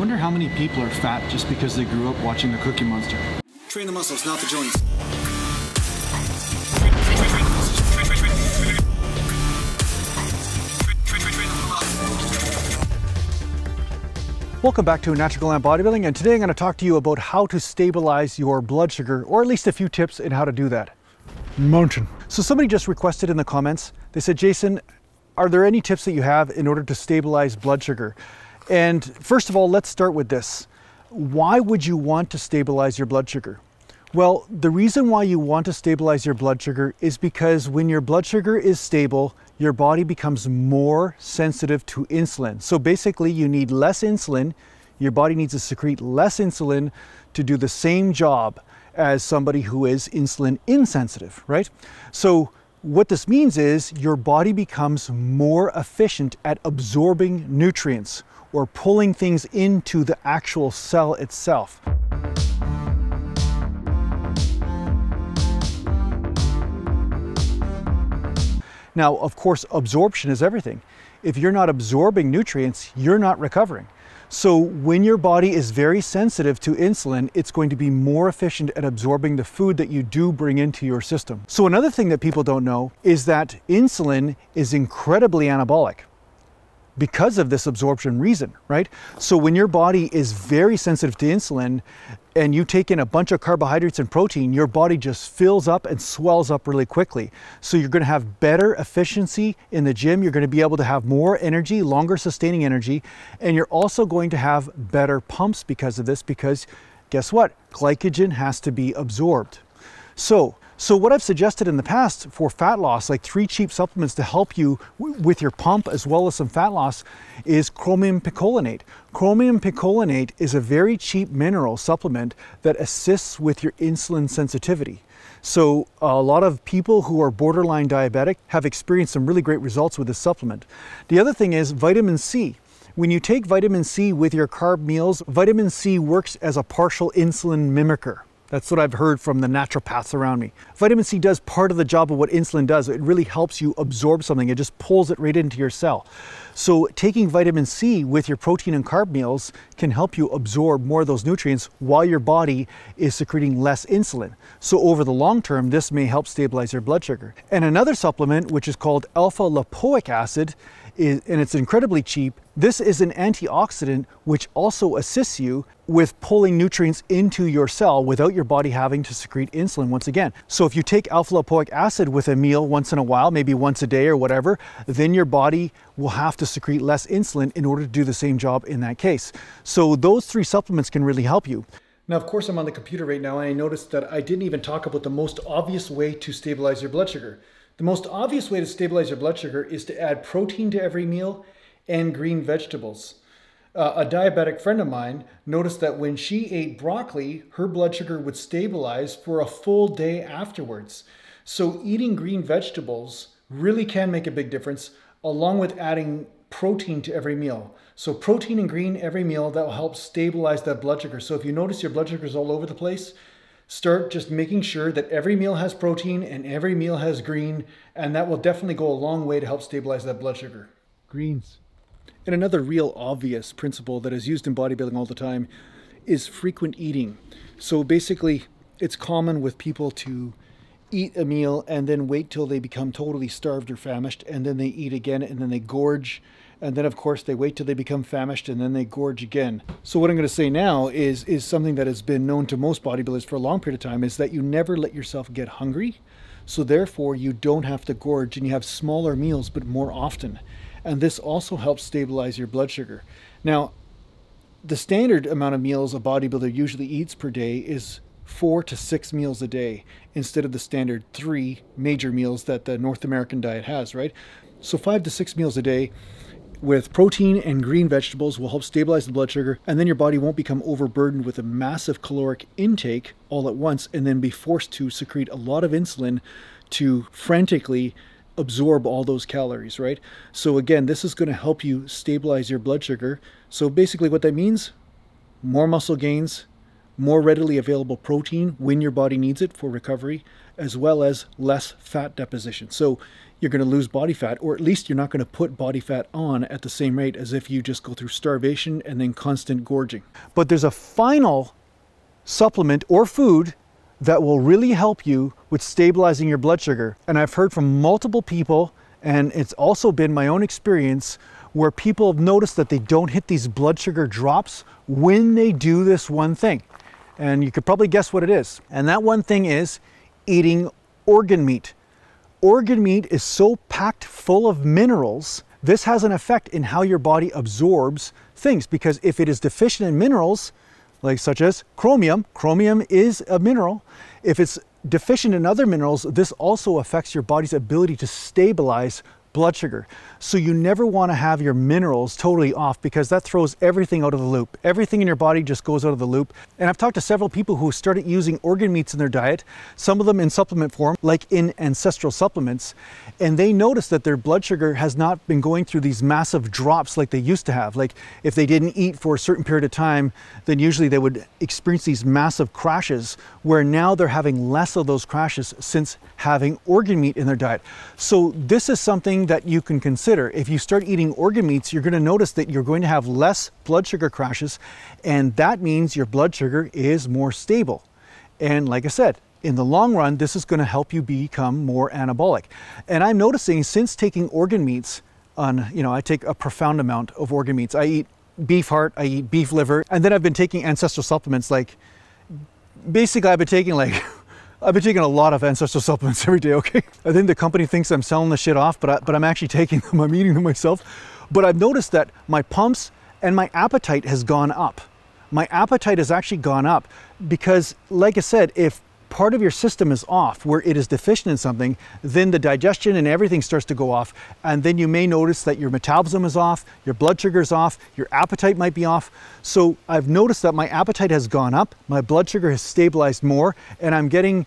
wonder how many people are fat just because they grew up watching the Cookie Monster. Train the muscles, not the joints. Welcome back to Natural Gallant Bodybuilding, and today I'm going to talk to you about how to stabilize your blood sugar, or at least a few tips in how to do that. Mountain. So somebody just requested in the comments, they said, Jason, are there any tips that you have in order to stabilize blood sugar? And first of all, let's start with this. Why would you want to stabilize your blood sugar? Well, the reason why you want to stabilize your blood sugar is because when your blood sugar is stable, your body becomes more sensitive to insulin. So basically you need less insulin. Your body needs to secrete less insulin to do the same job as somebody who is insulin insensitive, right? So what this means is your body becomes more efficient at absorbing nutrients or pulling things into the actual cell itself. Now, of course, absorption is everything. If you're not absorbing nutrients, you're not recovering. So when your body is very sensitive to insulin, it's going to be more efficient at absorbing the food that you do bring into your system. So another thing that people don't know is that insulin is incredibly anabolic because of this absorption reason, right? So when your body is very sensitive to insulin and you take in a bunch of carbohydrates and protein, your body just fills up and swells up really quickly. So you're going to have better efficiency in the gym. You're going to be able to have more energy, longer sustaining energy, and you're also going to have better pumps because of this, because guess what? Glycogen has to be absorbed. So what I've suggested in the past for fat loss, like 3 cheap supplements to help you with your pump as well as some fat loss, is chromium picolinate. Chromium picolinate is a very cheap mineral supplement that assists with your insulin sensitivity. So a lot of people who are borderline diabetic have experienced some really great results with this supplement. The other thing is vitamin C. When you take vitamin C with your carb meals, vitamin C works as a partial insulin mimicker. That's what I've heard from the naturopaths around me. Vitamin C does part of the job of what insulin does. It really helps you absorb something. It just pulls it right into your cell. So taking vitamin C with your protein and carb meals can help you absorb more of those nutrients while your body is secreting less insulin. So over the long term, this may help stabilize your blood sugar. And another supplement, which is called alpha lipoic acid, and it's incredibly cheap. This is an antioxidant which also assists you with pulling nutrients into your cell without your body having to secrete insulin once again. So if you take alpha lipoic acid with a meal once in a while, maybe once a day or whatever, then your body will have to secrete less insulin in order to do the same job in that case. So those 3 supplements can really help you. Now, of course, I'm on the computer right now and I noticed that I didn't even talk about the most obvious way to stabilize your blood sugar. The most obvious way to stabilize your blood sugar is to add protein to every meal and green vegetables. A diabetic friend of mine noticed that when she ate broccoli, her blood sugar would stabilize for a full day afterwards. So eating green vegetables really can make a big difference, along with adding protein to every meal. So protein and green every meal, that will help stabilize that blood sugar. So if you notice your blood sugar is all over the place, start just making sure that every meal has protein and every meal has green, and that will definitely go a long way to help stabilize that blood sugar. Greens. And another real obvious principle that is used in bodybuilding all the time is frequent eating. So basically, it's common with people to eat a meal and then wait till they become totally starved or famished, and then they eat again, and then they gorge. And then, of course, they wait till they become famished and then they gorge again. So what I'm going to say now is something that has been known to most bodybuilders for a long period of time, is that you never let yourself get hungry. So therefore, you don't have to gorge, and you have smaller meals, but more often. And this also helps stabilize your blood sugar. Now, the standard amount of meals a bodybuilder usually eats per day is 4 to 6 meals a day, instead of the standard 3 major meals that the North American diet has, right? So 5 to 6 meals a day with protein and green vegetables will help stabilize the blood sugar, and then your body won't become overburdened with a massive caloric intake all at once and then be forced to secrete a lot of insulin to frantically absorb all those calories, right? So again, this is going to help you stabilize your blood sugar. So basically what that means, more muscle gains, more readily available protein when your body needs it for recovery, as well as less fat deposition. So you're going to lose body fat, or at least you're not going to put body fat on at the same rate as if you just go through starvation and then constant gorging. But there's a final supplement or food that will really help you with stabilizing your blood sugar. And I've heard from multiple people, and it's also been my own experience, where people have noticed that they don't hit these blood sugar drops when they do this one thing. And you could probably guess what it is. And that one thing is eating organ meat. Organ meat is so packed full of minerals, this has an effect in how your body absorbs things, because if it is deficient in minerals, like such as chromium, chromium is a mineral. If it's deficient in other minerals, this also affects your body's ability to stabilize blood sugar. So you never want to have your minerals totally off, because that throws everything out of the loop. Everything in your body just goes out of the loop. And I've talked to several people who started using organ meats in their diet, some of them in supplement form, like in ancestral supplements, and they noticed that their blood sugar has not been going through these massive drops like they used to have. Like if they didn't eat for a certain period of time, then usually they would experience these massive crashes, where now they're having less of those crashes since having organ meat in their diet. So this is something that you can consider. If you start eating organ meats, you're going to notice that you're going to have less blood sugar crashes, and that means your blood sugar is more stable. And like I said, in the long run, this is going to help you become more anabolic. And I'm noticing since taking organ meats I take a profound amount of organ meats. I eat beef heart, I eat beef liver, and then I've been taking ancestral supplements. Like basically I've been taking a lot of ancestral supplements every day, okay? I think the company thinks I'm selling the shit off, but I'm actually taking them, I'm eating them myself. But I've noticed that my pumps and my appetite has gone up. My appetite has actually gone up because, like I said, if part of your system is off, where it is deficient in something, then the digestion and everything starts to go off, and then you may notice that your metabolism is off, your blood sugar is off, your appetite might be off. So I've noticed that my appetite has gone up, my blood sugar has stabilized more, and I'm getting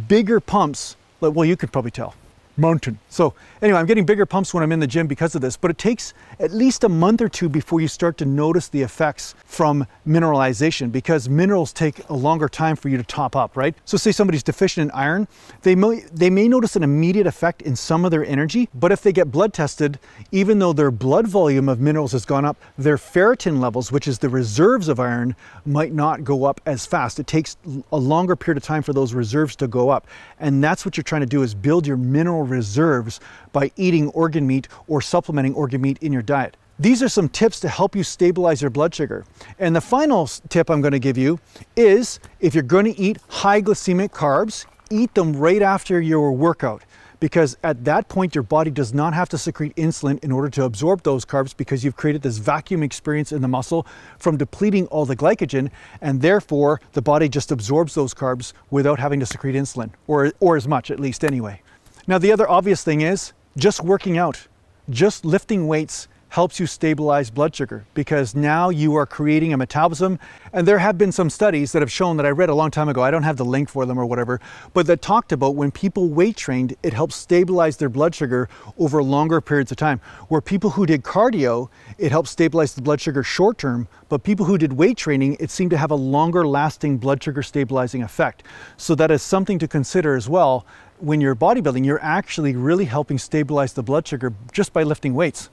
bigger pumps. Well, you could probably tell. Mountain. So anyway, I'm getting bigger pumps when I'm in the gym because of this, but it takes at least a month or two before you start to notice the effects from mineralization, because minerals take a longer time for you to top up, right? So say somebody's deficient in iron, they may notice an immediate effect in some of their energy, but if they get blood tested, even though their blood volume of minerals has gone up, their ferritin levels, which is the reserves of iron, might not go up as fast. It takes a longer period of time for those reserves to go up. And that's what you're trying to do, is build your mineral reserves by eating organ meat or supplementing organ meat in your diet. These are some tips to help you stabilize your blood sugar. And the final tip I'm going to give you is, if you're going to eat high glycemic carbs, eat them right after your workout, because at that point your body does not have to secrete insulin in order to absorb those carbs, because you've created this vacuum experience in the muscle from depleting all the glycogen, and therefore the body just absorbs those carbs without having to secrete insulin, or as much, at least anyway. Now the other obvious thing is just working out. Just lifting weights helps you stabilize blood sugar, because now you are creating a metabolism. And there have been some studies that have shown, that I read a long time ago, I don't have the link for them or whatever, but that talked about when people weight trained, it helps stabilize their blood sugar over longer periods of time. Where people who did cardio, it helps stabilize the blood sugar short term, but people who did weight training, it seemed to have a longer lasting blood sugar stabilizing effect. So that is something to consider as well. When you're bodybuilding, you're actually really helping stabilize the blood sugar just by lifting weights.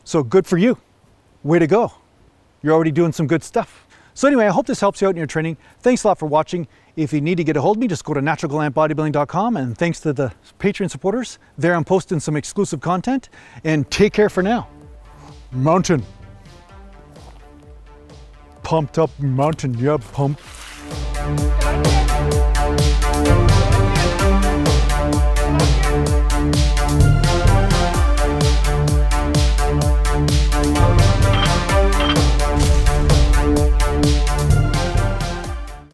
So good for you. Way to go. You're already doing some good stuff. So anyway, I hope this helps you out in your training. Thanks a lot for watching. If you need to get a hold of me, just go to naturalgallantbodybuilding.com, and thanks to the Patreon supporters, there I'm posting some exclusive content, and take care for now. Mountain. Pumped up mountain, yeah, pump.